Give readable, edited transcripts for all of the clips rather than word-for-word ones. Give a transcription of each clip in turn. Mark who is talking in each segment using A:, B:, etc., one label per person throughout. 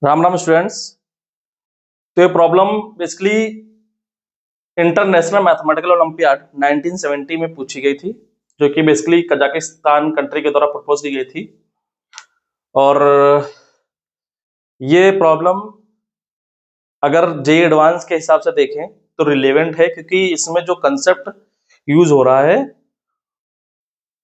A: Ram Ram students. तो ये problem basically international mathematical olympiad 1970 में पूछी गई थी, जो कि बेसिकली कजाकिस्तान कंट्री के द्वारा प्रपोज की गई थी। और ये प्रॉब्लम अगर जे एडवांस के हिसाब से देखें तो रिलेवेंट है, क्योंकि इसमें जो कंसेप्ट यूज हो रहा है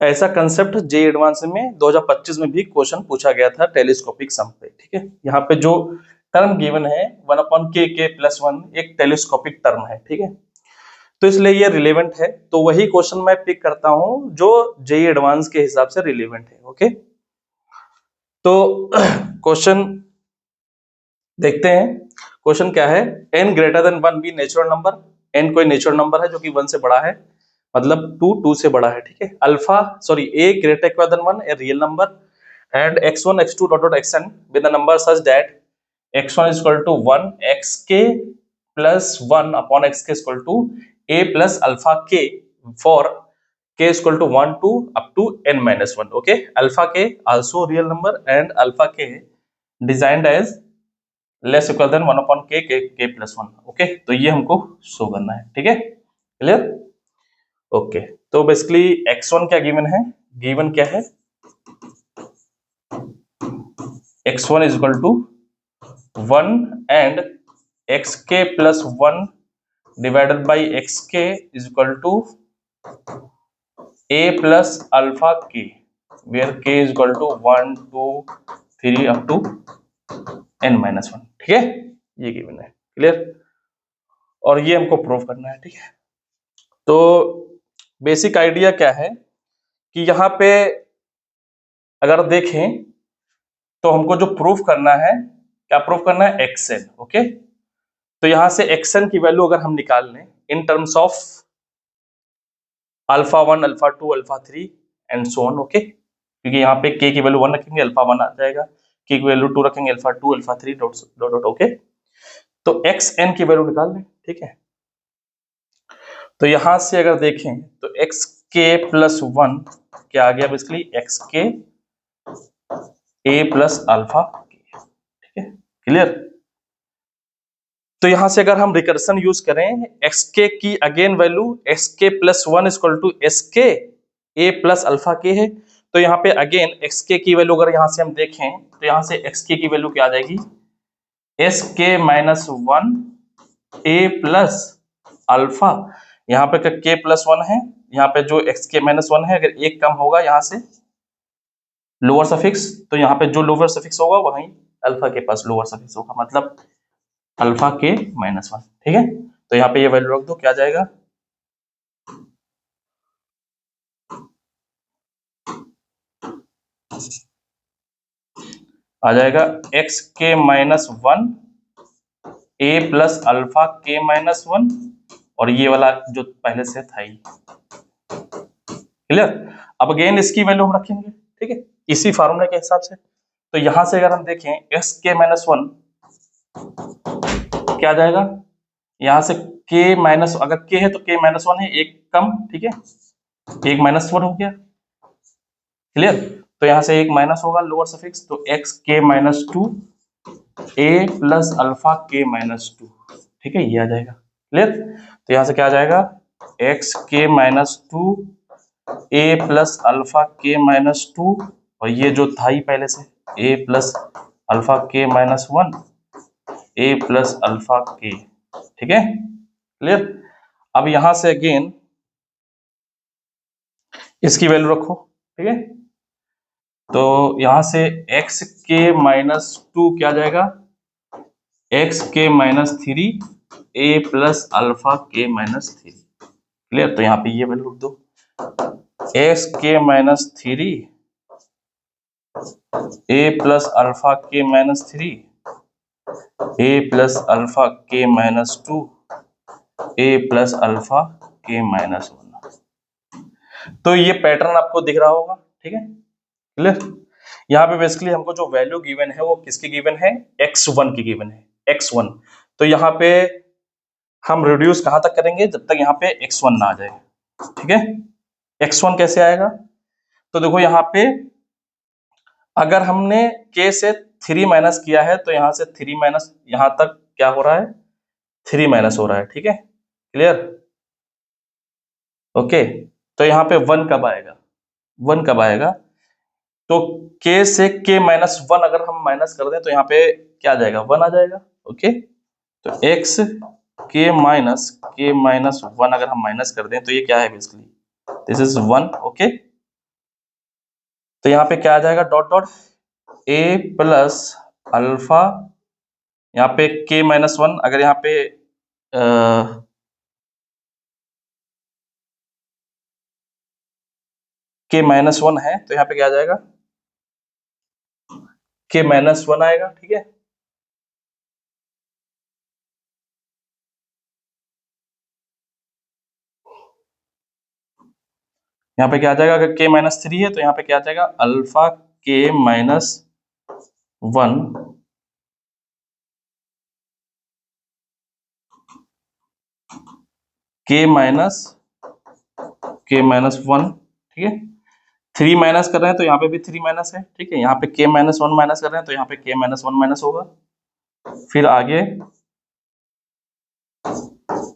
A: ऐसा कंसेप्ट जे एडवांस में 2025 में भी क्वेश्चन पूछा गया था टेलीस्कोपिक सम पे। ठीक है, यहाँ पे जो टर्म गिवन है 1/k+1 एक टेलीस्कोपिक टर्म है। ठीक है, तो इसलिए ये रिलेवेंट है। तो वही क्वेश्चन मैं पिक करता हूं जो जेई एडवांस के हिसाब से रिलेवेंट है। ओके, तो क्वेश्चन देखते हैं। क्वेश्चन क्या है, n greater than 1 be natural number. n कोई नेचुरल नंबर है जो कि 1 से बड़ा है, मतलब 2 से बड़ा है। ठीक है, alpha sorry a greater equal than 1 a real number and x1 x2 dot dot xn with the number such that x1 is equal to 1 xk plus 1 upon xk is equal to a plus alpha k for k is equal to 1 to up to n minus 1. Okay, alpha k also real number and alpha k designed as less equal than 1 upon k plus 1. Okay, तो ये हमको show करना है। ठीक है, clear. Okay, तो basically x1 क्या given है, गिवन क्या है x1 is equal to 1 and xk plus 1 divided by xk is equal to a plus alpha k where k is equal to 1 2 3 up to n minus 1। ठीक है, ये given है, clear. और ये हमको प्रूव करना है। ठीक है, तो बेसिक आइडिया क्या है कि यहाँ पे अगर देखें तो हमको जो प्रूफ करना है, क्या प्रूफ करना है, xn। ओके, तो यहां से xn की वैल्यू अगर हम निकाल लें in terms of alpha 1 alpha 2 alpha 3 and so on. Okay, क्योंकि यहाँ पे k की वैल्यू 1 रखेंगे अल्फा 1 आ जाएगा, k की वैल्यू 2 रखेंगे alpha 2 alpha 3 dot dot. Okay, तो xn की वैल्यू निकाल लें। ठीक है, तो यहां से अगर देखें तो xk प्लस 1 क्या आ गया, basically xk a plus alpha. ठीक है, क्लियर। तो यहां से अगर हम रिकर्सन यूज करें xk की again value xk plus 1 equal to sk a plus alpha k है, तो यहाँ पे अगेन xk की वैल्यू अगर यहां से हम देखें तो यहां से xk की वैल्यू क्या आ जाएगी, sk minus 1 a plus alpha. यहाँ पे k प्लस 1 है, यहाँ पे जो xk माइनस 1 है, अगर एक कम होगा यहाँ से लोअर सफिक्स, तो यहाँ पे जो लोअर सफिक्स होगा वहीं अल्फा के पास लोअर सफिक्स होगा, मतलब अल्फा के माइनस 1। ठीक है, तो यहाँ पे ये वैल्यू रख दो, क्या जाएगा, आ जाएगा एक्स के माइनस 1 ए प्लस अल्फा के माइनस 1, और ये वाला जो पहले से था ही, क्लियर। अब अगेन इसकी वैल्यू हम रखेंगे। ठीक है, इसी फार्मूले के हिसाब से। तो यहां से अगर हम देखें एक्स के माइनस 1 क्या आ जाएगा, यहां से k माइनस, अगर k है तो k माइनस 1 है, एक कम। ठीक है, एक माइनस 1 हो गया, क्लियर। तो यहां से एक माइनस होगा लोअर सफिक्स, तो एक्स के माइनस 2 ए प्लस अल्फा के माइनस 2। ठीक है, ये आ जाएगा, क्लियर। तो यहां से क्या आ जाएगा, एक्स के माइनस 2 ए प्लस अल्फा के माइनस 2, और ये जो था ही पहले से ए प्लस अल्फा के माइनस 1 ए प्लस अल्फा के। ठीक है, क्लियर। अब यहां से अगेन इसकी वैल्यू रखो। ठीक है, तो यहां से x के माइनस 2 क्या आ जाएगा, x के minus 3 a plus alpha K minus 3, clear. तो यहाँ पे ये वैल्यू रख दो, x के minus 3 a plus alpha K minus 3 a plus alpha K minus 2 a plus alpha K minus 1। तो ये पैटर्न आपको दिख रहा होगा। ठीक है, क्लियर। यहाँ पे बेसिकली हमको जो वैल्यू गिवन है वो किसकी गिवन है, x1 की गिवन है, x1। तो यहाँ पे हम रिड्यूस कहां तक करेंगे, जब तक यहाँ पे x1 ना आ जाए। ठीक है, x1 कैसे आएगा, तो देखो यहाँ पे अगर हमने k से 3 माइनस किया है तो यहाँ से 3 माइनस यहाँ तक क्या हो रहा है, 3 माइनस हो रहा है, ठीक है, क्लियर, ओके। तो यहाँ पे 1 कब आएगा, 1 कब आएगा, तो k से k माइनस 1 अगर हम माइनस कर दें तो यहाँ पे क्या आ जाएगा, 1 आ जाएगा, ओके। तो x k माइनस 1 अगर हम माइनस कर दें तो ये क्या है, बेसिकली दिस इज 1, ओके। तो यहाँ पे क्या आ जाएगा, dot dot a plus alpha, यहाँ पे k माइनस 1 अगर यहाँ पे k माइनस 1 है तो यहाँ पे क्या आ जाएगा, k माइनस 1 आएगा, ठीक है। यहाँ पे क्या आ जाएगा, अगर k माइनस 3 है तो यहाँ पे क्या आ जाएगा, alpha k minus 1 k minus 1, ठीक है। 3 माइनस कर रहे हैं तो यहाँ पे भी 3 माइनस है, ठीक है। यहाँ पे k माइनस 1 माइनस कर रहे हैं तो यहाँ पे k माइनस 1 माइनस होगा। फिर आगे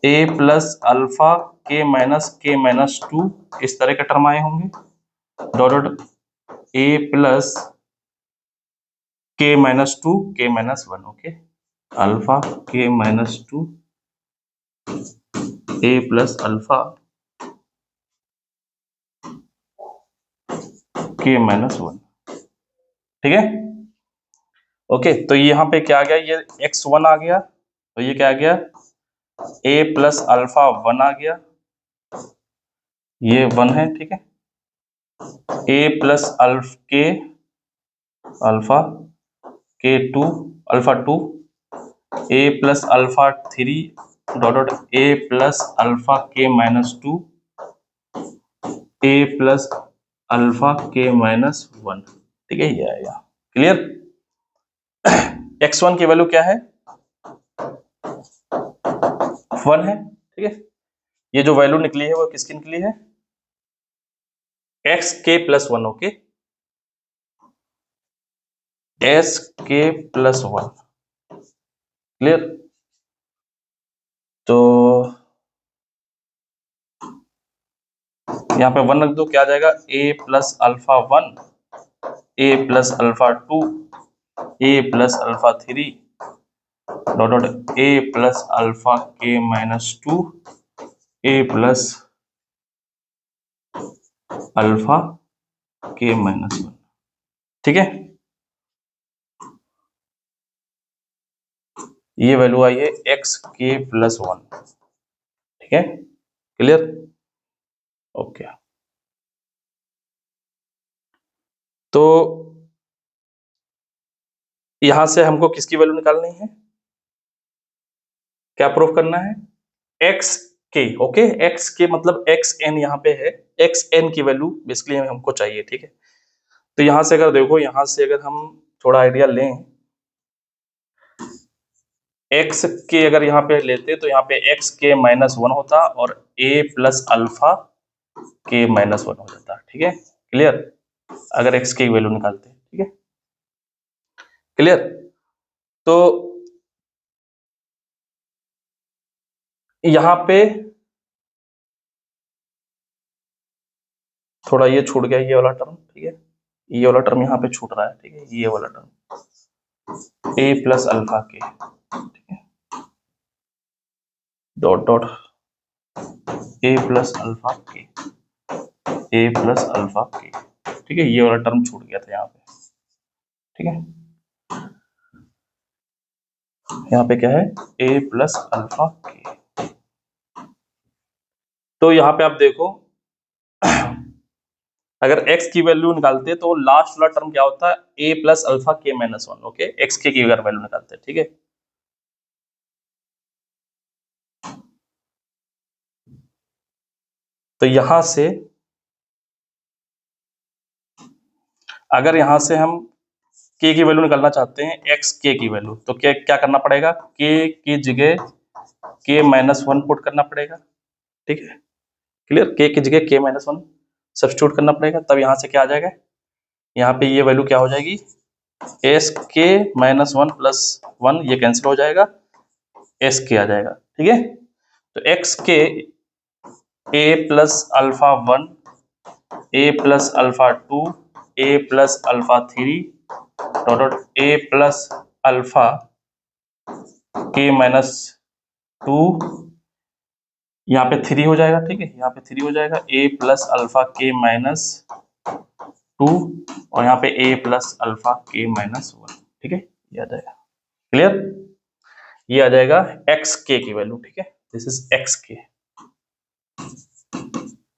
A: a plus alpha k minus 2 इस तरह के टर्म आए होंगे, dot dot a plus k minus 2 k minus 1, okay, alpha k minus 2 a plus alpha k minus 1, ठीक है, ओके। तो यहाँ पे क्या आ गया, ये x1 आ गया, तो ये क्या आ गया, a प्लस अल्फा 1 आ गया, ये 1 है, ठीक है। a प्लस अल्फा के 2 alpha 2 a plus alpha 3 dot dot a plus alpha K minus 2 a plus alpha K minus 1, ठीक है, ये आएगा, क्लियर। x1 की वैल्यू क्या है, 1 है, ठीक है। ये जो वैल्यू निकली है वो किसकी निकली है, एक्स के प्लस 1, ओके, एस के प्लस 1, क्लियर। तो यहाँ पे 1 रख दो, क्या आ जाएगा, a plus alpha 1 a plus alpha 2 a plus alpha 3 dot dot a plus alpha K minus 2 a plus alpha K minus 1, ठीक है। ये वैल्यू आई है एक्स के प्लस 1, ठीक है, क्लियर, ओके। तो यहां से हमको किसकी वैल्यू निकालनी है, क्या प्रूफ करना है, एक्स के, ओके, एक्स के मतलब एक्स एन यहाँ पे है, एक्स एन की वैल्यू बेसिकली हमको चाहिए, ठीक है। तो यहां से अगर देखो, यहां से अगर हम थोड़ा आइडिया लें, एक्स के अगर यहाँ पे लेते तो यहाँ पे एक्स के माइनस 1 होता और a plus alpha K minus 1 हो जाता, ठीक है, क्लियर, अगर एक्स की वैल्यू निकालते, ठीक है, क्लियर। तो यहाँ पे थोड़ा ये छूट गया, ये वाला टर्म, ठीक है, ये वाला टर्म यहाँ पे छूट रहा है, ठीक है, ये वाला टर्म a प्लस अल्फा के, ठीक है, dot dot a plus alpha के, a प्लस अल्फा के, ठीक है, ये वाला टर्म छूट गया था यहाँ पे, ठीक है। यहाँ पे क्या है, a प्लस अल्फा के। तो यहाँ पे आप देखो, अगर x की वैल्यू निकालते तो लास्ट वाला टर्म क्या होता है, a plus alpha K minus 1, okay, x के की अगर वैल्यू निकालते, ठीक है। तो यहां से अगर यहां से हम k की वैल्यू निकालना चाहते हैं, एक्स के की वैल्यू, तो क्या क्या करना पड़ेगा, k की जगह k माइनस 1 पुट करना पड़ेगा, ठीक है, क्लियर, k की जगह k माइनस 1 सब्स्टिट्यूट करना पड़ेगा, तब यहां से क्या आ जाएगा, यहाँ पे ये वैल्यू क्या हो जाएगी, एस के माइनस वन प्लस वन ये कैंसिल हो जाएगा, एस के आ जाएगा, ठीक है। तो एक्स के A plus alpha one, A plus alpha two, A plus alpha three dot A plus alpha K minus two, यहाँ पे थ्री हो जाएगा, ठीक है, यहाँ पे थ्री हो जाएगा, A plus alpha K minus to और यहाँ पे ए plus alpha K minus one, ठीक है, ये आ जाएगा। क्लियर? ये आ जाएगा एक्स के की वैल्यू, ठीक है, दिस इज एक्स के,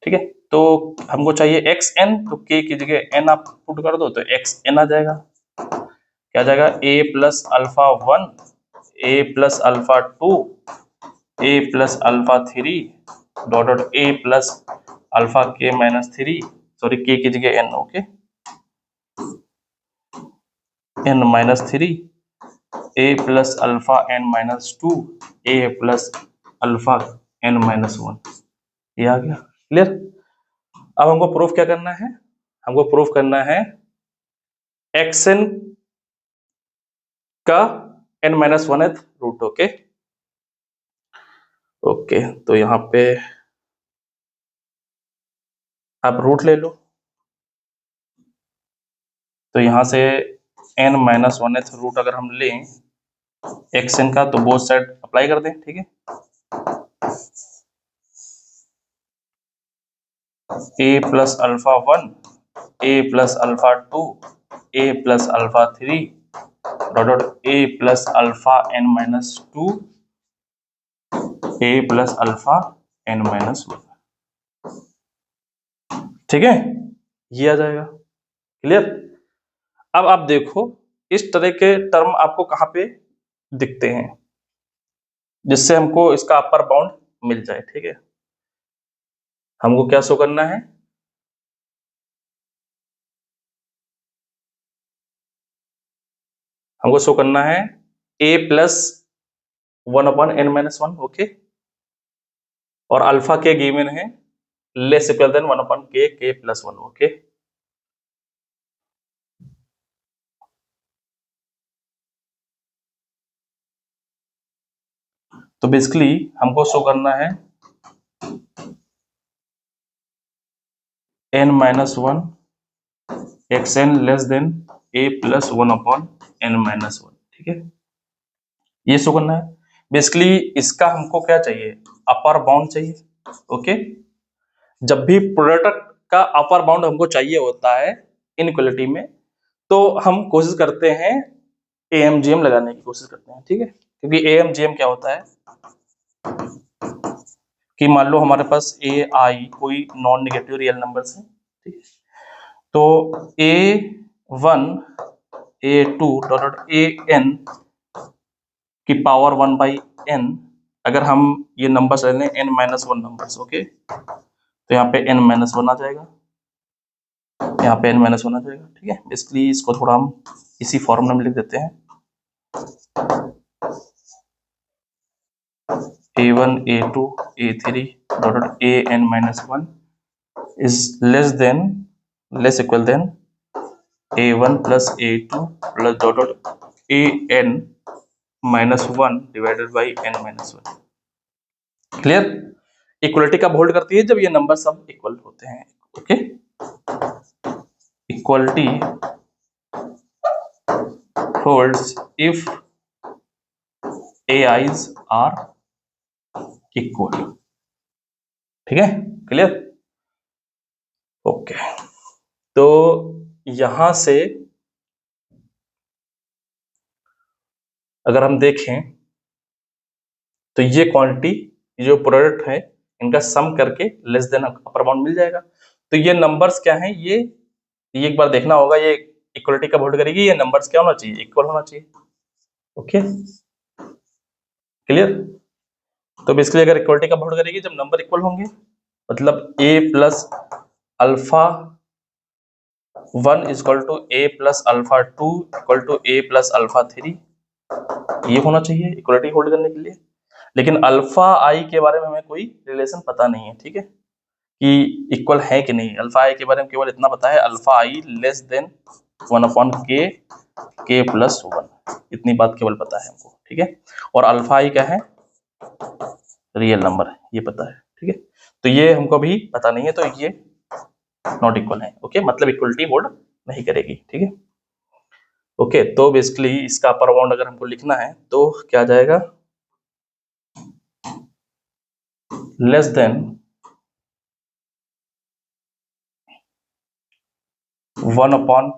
A: ठीक है। तो हमको चाहिए एक्स एन, तो के की जगह एन आप पुट कर दो तो एक्स एन आ जाएगा। क्या आ जाएगा? A plus alpha one, A plus alpha two, A plus alpha three dot A plus alpha K minus three, sorry K की जगह N, okay, N minus three, A plus alpha N minus two, A plus alpha N minus one, ये आ गया। Clear? अब हमको proof क्या करना है? हमको प्रूफ करना है एक्स एन का n minus one root, okay. Okay, तो यहाँ पे आप रूट ले लो, तो यहां से एन माइनस वन रूट अगर हम लें एक्स एन का तो बोथ साइड अप्लाई कर दें, ठीक है। A plus alpha one, A plus alpha two, A plus alpha three dot A plus alpha N minus two, A plus alpha N minus one, ठीक है, ये आ जाएगा। क्लियर? अब आप देखो इस तरह के टर्म आपको कहां पे दिखते हैं जिससे हमको इसका अपर बाउंड मिल जाए, ठीक है। हमको क्या शो करना है? हमको शो करना है a plus one upon N minus one, okay, और अल्फा के गिवन है less equal than one upon K plus one, okay. तो बेसिकली हमको शो करना है N minus one x N less than A plus one upon N minus one, ठीक है, ये show करना है। बेसिकली इसका हमको क्या चाहिए? अपर बाउंड चाहिए, ओके। जब भी प्रोडक्ट का अपर बाउंड हमको चाहिए होता है इनइक्वालिटी में, तो हम कोशिश करते हैं एएमजीएम लगाने की कोशिश करते हैं, ठीक है, क्योंकि एएमजीएम क्या होता है कि मान लो हमारे पास ए आई कोई नॉन नेगेटिव रियल नंबर्स है, ठीक है, तो A one A two dot A N की पावर वन बाई एन, अगर हम ये नंबर्स ले लें N minus one numbers, okay, तो यहाँ पे एन माइनस वन आ जाएगा, यहाँ पे एन माइनस वन आ जाएगा, ठीक है। बेसिकली इसको थोड़ा हम इसी फॉर्मूला में लिख देते हैं, a1 a2 a3 dot a n minus one is less equal than a1 plus a2 plus dot a n minus one divided by n minus one. Clear? Equality कब होल्ड करती है? जब ये नंबर सब इक्वल होते हैं, okay. Equality holds if ai's are equal, ठीक है। क्लियर? ओके, तो यहां से अगर हम देखें तो ये क्वांटिटी, जो प्रोडक्ट है इनका सम करके लेस देन अपर बाउंड मिल जाएगा। तो ये नंबर्स क्या हैं? ये एक बार देखना होगा, ये इक्वलिटी कब होल्ड करेगी? ये नंबर्स क्या होना चाहिए? इक्वल होना चाहिए, ओके। क्लियर? तो बेसिकली अगर इक्वलिटी कब होल्ड करेगी? जब नंबर इक्वल होंगे, मतलब a plus alpha one equal to A plus alpha two equal to A plus alpha three, ये होना चाहिए इक्वलिटी होल्ड करने के लिए। लेकिन अल्फा आई के बारे में हमें कोई रिलेशन पता नहीं है, ठीक है, कि इक्वल है कि नहीं। अल्फा आई के बारे में केवल इतना पता है alpha I less than one upon के k प्लस 1, इतनी बात केवल पता है हमको, ठीक है। और अल्फा आई क्या है, रियल नंबर है, ये पता है, ठीक है। तो ये हमको अभी पता नहीं है, तो ये नॉट इक्वल है, ओके, मतलब इक्वलिटी होल्ड नहीं करेगी, ठीक है। ओके, तो बेसिकली इसका अपर बाउंड अगर हमको लिखना है तो क्या आ जाएगा, लेस देन 1/n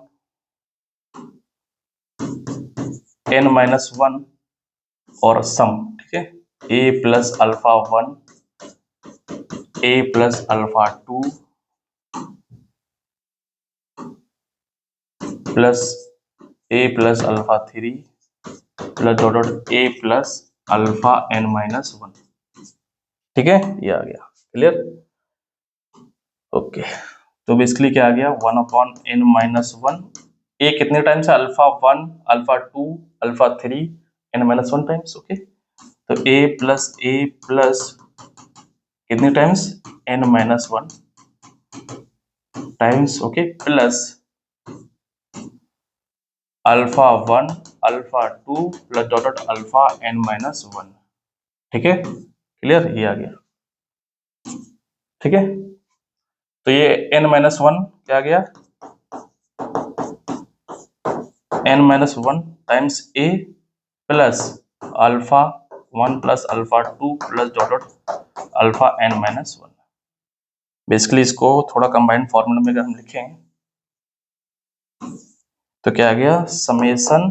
A: -1 और सम, ठीक है, a plus alpha 1, a plus alpha 2 plus a plus alpha 3 plus dot a plus alpha n -1, ठीक है, ये आ गया, क्लियर। ओके, तो बेसिकली क्या आ गया, 1/n-1, ए कितने टाइम्स है, alpha 1, alpha 2, alpha 3, n-1 times, okay. तो ए प्लस कितने times, n-1 times, okay, plus alpha 1, alpha 2 plus dot alpha n-1, ठीक है, क्लियर, ये आ गया, ठीक है। तो ये n-1 क्या आ गया, n-1 times a plus alpha 1 plus alpha 2 plus dot alpha n-1। Basically इसको थोड़ा कंबाइंड फॉर्मूला में अगर हम लिखें तो क्या आ गया, summation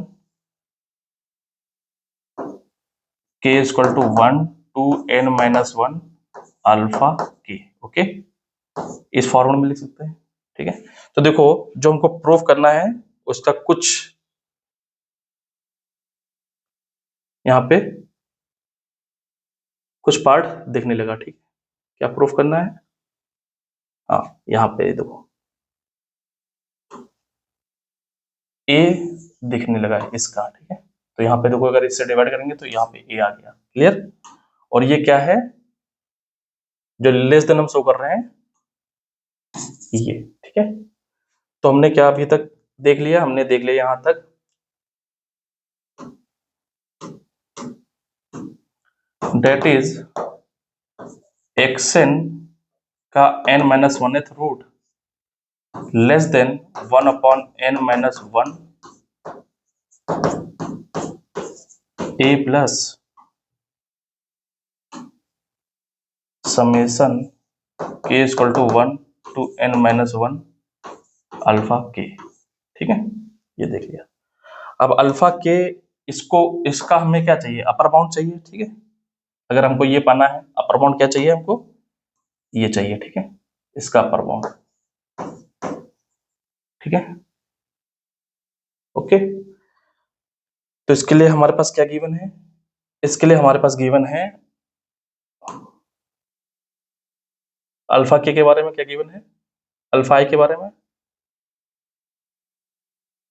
A: k equal to 1 to n-1 alpha k, okay, इस फॉर्मूला में लिख सकते हैं, ठीक है। तो देखो, जो हमको प्रूफ करना है उसका कुछ यहाँ पे कुछ पार्ट दिखने लगा, ठीक है। क्या प्रूफ करना है, हाँ, यहाँ पे देखो a दिखने लगा है इसका, ठीक है। तो यहाँ पे देखो, अगर इससे डिवाइड करेंगे तो यहाँ पे a आ गया, क्लियर। और ये क्या है, जो लेस देन हम शो कर रहे हैं, ये, ठीक है। तो हमने क्या अभी तक देख लिया, हमने देख लिया यहां तक दैट इज xn का n-1th root less than 1/n-1 a plus summation k equal to 1 to n-1 alpha k, ठीक है, ये देख लिया। अब अल्फा के, इसको, इसका हमें क्या चाहिए, अपर बाउंड चाहिए, ठीक है। अगर हमको ये पाना है, अपर बाउंड क्या चाहिए हमको, ये चाहिए, ठीक है, इसका अपर बाउंड, ठीक है, ओके। तो इसके लिए हमारे पास क्या गिवन है, इसके लिए हमारे पास गिवन है अल्फा के बारे में क्या गिवन है, अल्फा आई के बारे में,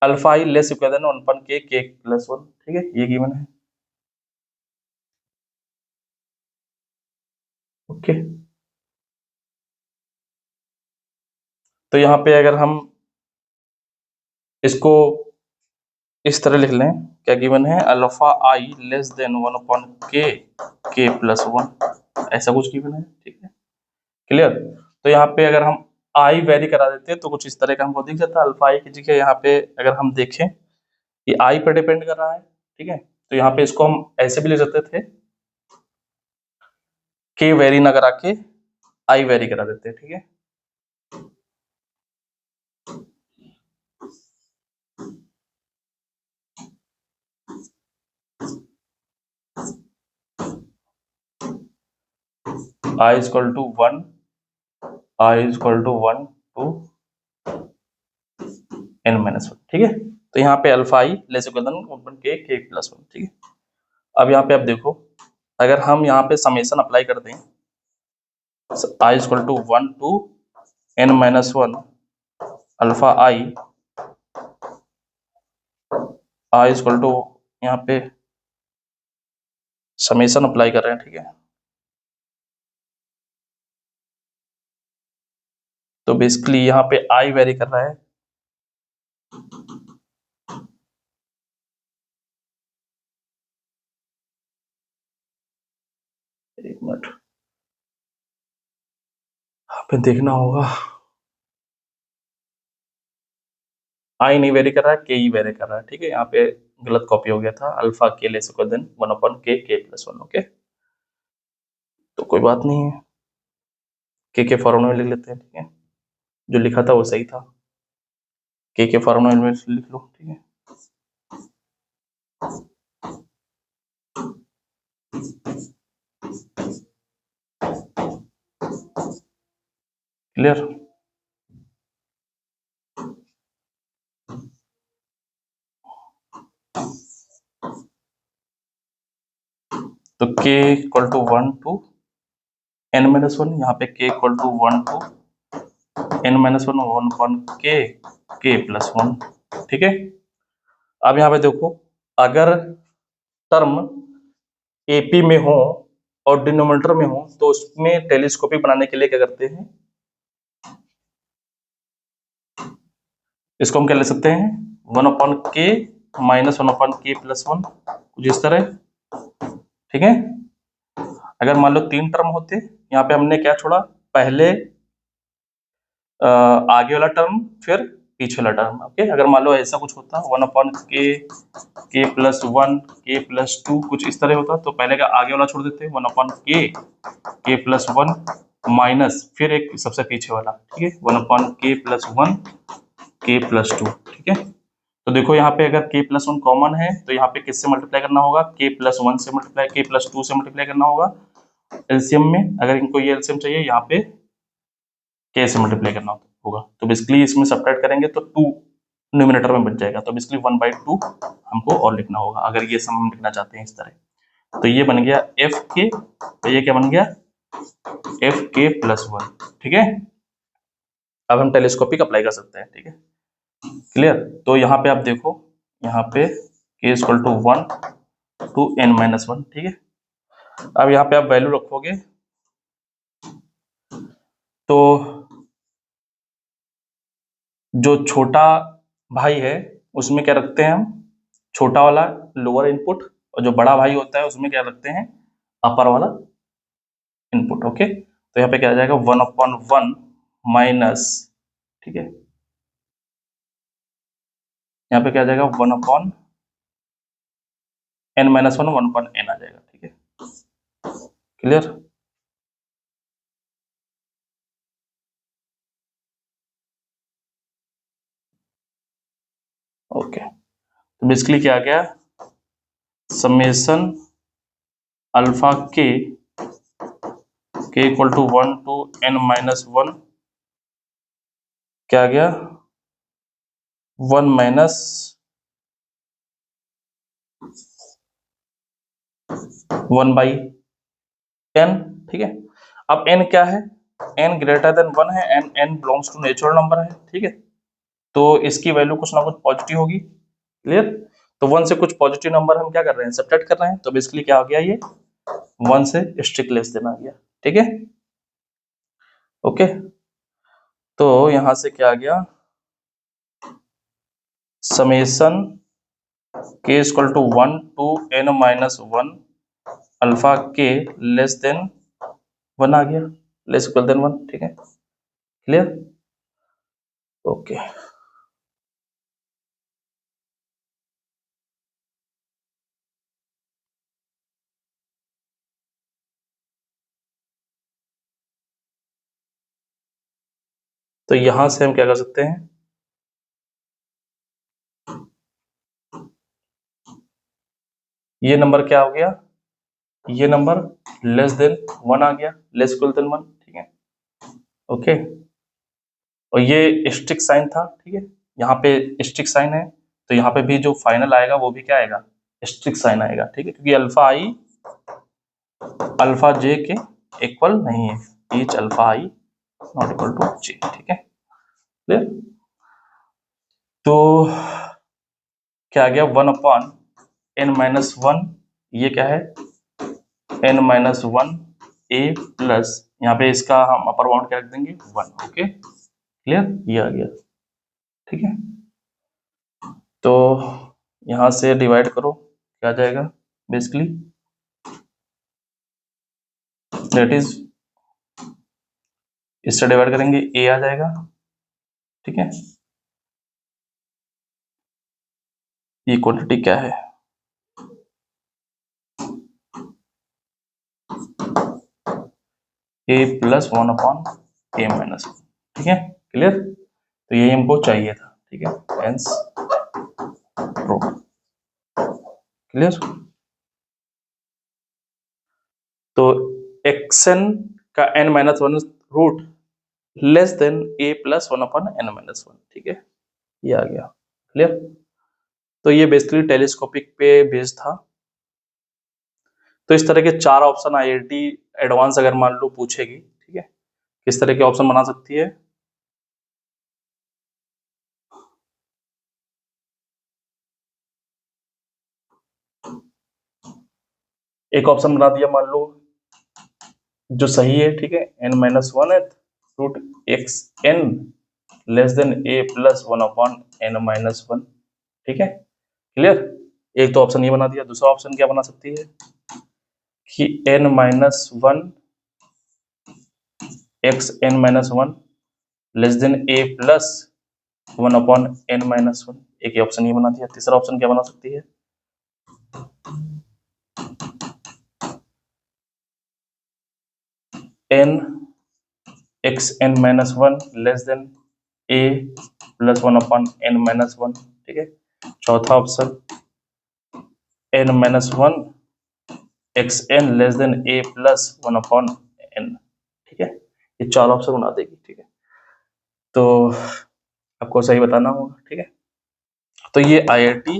A: alpha I less equal than 1 के प्लस 1, ठीक है, ये गिवन है, ओके। तो यहाँ पे अगर हम इसको इस तरह लिख लें, क्या गिवन है, अल्फा आई लेस देन 1 के प्लस 1, ऐसा कुछ गिवन है, ठीक है, क्लियर। तो यहाँ पे अगर हम आई वेरी करा देते हैं तो कुछ इस तरह का हमको दिख जाता है, अल्फा आई की जगह यहाँ पे अगर हम देखें, ये आई पर डिपेंड कर रहा है, ठीक है। तो यहाँ पे इसको हम ऐसे भी ले सकते थे, के वेरी ना करा के आई वेरी करा देते, ठीक है। I equal to 1, I equal to 1 to n-1, ठीक है। तो यहाँ पे alpha I less equal than 1 के प्लस 1, ठीक है। अब यहाँ पे आप देखो, अगर हम यहाँ पे समेशन अप्लाई कर दें, I equal to 1 to n-1 alpha I equal to, यहाँ पे समेशन अप्लाई कर रहे हैं, ठीक है। तो बेसिकली यहाँ पे आई वेरी कर रहा है, एक मिनट, यहाँ पे देखना होगा। आई नहीं वेरी कर रहा है, के ही वेरी कर रहा है, ठीक है। यहाँ पे गलत कॉपी हो गया था, अल्फा के less equal than 1/k plus 1। Okay, तो कोई बात नहीं है, के फॉर्मूला में लिख लेते हैं, ठीक है। जो लिखा था वो सही था, के फॉर्मूला में लिख लो, ठीक है। क्लियर। तो k equal to 1 to n-1, यहाँ पे k equal to 1 to n-1 1/k plus 1, ठीक है। अब यहाँ पे देखो, अगर टर्म एपी में हो और डिनोमिनेटर में हो तो उसमें टेलीस्कोपिक बनाने के लिए क्या करते हैं, इसको हम क्या ले सकते हैं, 1/k माइनस 1/k प्लस 1, कुछ इस तरह, ठीक है। अगर मान लो 3 टर्म होते, यहाँ पे हमने क्या छोड़ा, पहले आगे वाला टर्म फिर पीछे वाला टर्म, ओके। अगर मान लो ऐसा कुछ होता 1/k प्लस 1 k प्लस 2 कुछ इस तरह होता, तो पहले का आगे वाला छोड़ देते 1/k प्लस 1 माइनस फिर एक सबसे पीछे वाला, ठीक है, 1/k प्लस 1 k प्लस 2, ठीक है। तो देखो यहाँ पे अगर k प्लस 1 कॉमन है तो यहाँ पे किससे मल्टीप्लाई करना होगा, k प्लस 1 से मल्टीप्लाई, k प्लस 2 से मल्टीप्लाई करना होगा एलसीएम में। अगर इनको ये एलसीएम चाहिए, यहाँ पे k से मल्टीप्लाई करना होगा। तो बेसिकली इसमें सब्ट्रैक्ट करेंगे तो 2 न्यूमिनेटर में बच जाएगा, तो बेसिकली 1/2 हमको और लिखना होगा अगर ये सम हम लिखना चाहते हैं इस तरह। तो ये बन गया एफ के, तो ये क्या बन गया, एफ के प्लस 1, ठीक है। अब हम टेलीस्कोपिक अप्लाई कर सकते हैं, ठीक है, क्लियर। तो यहाँ पे आप देखो, यहाँ पे k equal to 1 to n-1, ठीक है। अब यहाँ पे आप वैल्यू रखोगे तो जो छोटा भाई है उसमें क्या रखते हैं हम, छोटा वाला लोअर इनपुट, और जो बड़ा भाई होता है उसमें क्या रखते हैं, अपर वाला इनपुट, ओके। तो यहाँ पे क्या आ जाएगा, 1/1 माइनस, ठीक है, यहाँ पे क्या आ जाएगा 1/n-1 1/n आ जाएगा, ठीक है, क्लियर। ओके, तो बेसिकली क्या आ गया, समेशन अल्फा के इक्वल टू 1 टू n-1 क्या आ गया, 1 माइनस 1/n, ठीक है। अब n क्या है, n ग्रेटर देन 1 है, n belongs to natural number है, ठीक है। तो इसकी वैल्यू कुछ ना कुछ पॉजिटिव होगी, क्लियर। तो 1 से कुछ पॉजिटिव नंबर हम क्या कर रहे हैं, सब्ट्रैक्ट कर रहे हैं, तो बेसिकली क्या हो गया, ये 1 से स्ट्रिक्ट लेस देना आ गया, ठीक है, ओके। तो यहां से क्या आ गया, summation k equal to 1 to n-1 alpha के लेस देन 1 आ गया, लेस इक्वल देन 1, ठीक है, क्लियर, ओके। तो यहां से हम क्या कर सकते हैं, ये नंबर क्या हो गया, ये नंबर लेस देन 1 आ गया, लेस इक्वल देन 1, ठीक है, ओके। और ये स्टिक साइन था, ठीक है, यहाँ पे स्टिक साइन है, तो यहाँ पे भी जो फाइनल आएगा वो भी क्या आएगा, स्टिक साइन आएगा, ठीक है, क्योंकि अल्फा आई अल्फा जे के इक्वल नहीं है, each alpha I not equal to J, ठीक है, क्लियर। तो क्या आ गया, 1/n-1, ये क्या है, n-1 a प्लस, यहाँ पे इसका हम अपर बाउंड क्या रख देंगे 1, ओके, क्लियर, ये आ गया, ठीक है। तो यहाँ से डिवाइड करो, क्या आ जाएगा, बेसिकली दैट इज, इससे डिवाइड करेंगे ए आ जाएगा, ठीक है। ये क्वांटिटी क्या है, ए प्लस 1/a माइनस 1, ठीक है, क्लियर। तो यही हमको चाहिए था, ठीक है, हेंस प्रूव, क्लियर। तो xn का n minus one root less than a plus 1/n minus 1, ठीक है, ये आ गया, क्लियर। तो ये बेसिकली टेलीस्कोपिक पे बेस्ड था। तो इस तरह के 4 ऑप्शन आईआईटी एडवांस अगर मान लो पूछेगी, ठीक है, किस तरह के ऑप्शन बना सकती है। एक ऑप्शन बना दिया मान लो जो सही है, ठीक है, n minus one root x N less than a plus 1/n minus 1, ठीक है, क्लियर। एक तो ऑप्शन ये बना दिया, दूसरा ऑप्शन क्या बना सकती है कि n minus one x n minus 1 less than a plus 1/n minus 1, एक ऑप्शन ये बना दिया। तीसरा ऑप्शन क्या बना सकती है, n x n minus 1 less than a plus 1/n minus 1, ठीक है। चौथा option n minus one x N less than a plus 1/n, ठीक है। ये 4 ऑप्शन बना देगी, ठीक है। तो आपको सही बताना होगा, ठीक है। तो ये आईआईटी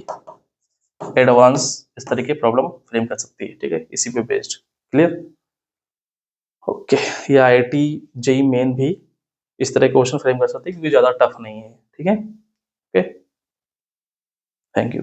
A: एडवांस इस तरह की प्रॉब्लम फ्रेम कर सकती है, ठीक है, इसी पे बेस्ड, क्लियर। ओके, ये आईआईटी जेई मेन भी इस तरह के क्वेश्चन फ्रेम कर सकती है क्योंकि ज्यादा टफ नहीं है, ठीक है। Okay, thank you.